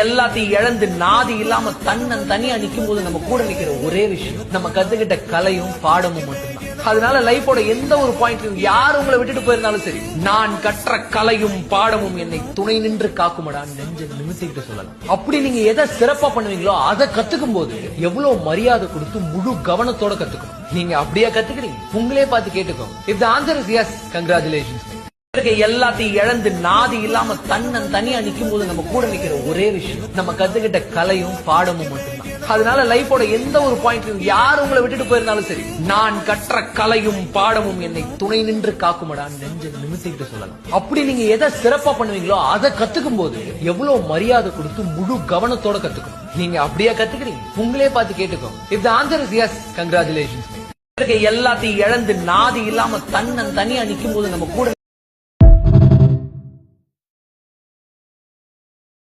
எல்லாத்தையும் இழந்து நாதி இல்லாம தனியா நிக்கும் போது நம்ம கூட நிக்கிற ஒரே விஷயம் நம்ம கத்துக்கிட்ட கலையும் பாடமும் மட்டும்தான். அதனால லைஃபோட எந்த ஒரு பாயிண்ட்லயும் யார் உங்களை விட்டுட்டு போயிருந்தாலும் சரி, நான் கற்ற கலையும் பாடமும் என்னை துணை நின்று காக்குமடா நெஞ்ச நிமித்திட்டு சொல்லலாம். அப்படி நீங்க எதை சிறப்பா பண்ணுவீங்களோ அதை கத்துக்கும் போது எவ்வளவு மரியாதை கொடுத்து முழு கவனத்தோட கத்துக்கணும். நீங்க அப்படியே கத்துக்கிறீங்க, உங்களே பார்த்து கேட்டுக்கோங்க. If the answer is yes, congratulations. எல்லாத்தையும் இழந்து நாதி இல்லாம தனியா நிக்கும் போது நம்ம கூட நிக்கிற ஒரே விஷயம் நம்ம கத்துக்கிட்ட கலையும் பாடமும் மட்டும்தான். அதனால லைஃபோட எந்த ஒரு பாயிண்ட்லயும் யார் உங்களை விட்டுட்டு போயிருந்தாலும் சரி, நான் கற்ற கலையும் பாடமும் என்னை துணை நின்று காக்குமடா நெஞ்ச நிமித்திட்டு சொல்லலாம். அப்படி நீங்க எதை சிறப்பா பண்ணுவீங்களோ அதை கத்துக்கும் போது எவ்வளவு மரியாதை கொடுத்து முழு கவனத்தோட கத்துக்கணும். நீங்க அப்படியே கத்துக்கிறீங்க, உங்களே பார்த்து கேட்டுக்கோங்க. If the answer is yes, congratulations. எல்லாத்தையும் இழந்து நாதி இல்லாம தனியா நிக்கும் போது நம்ம கூட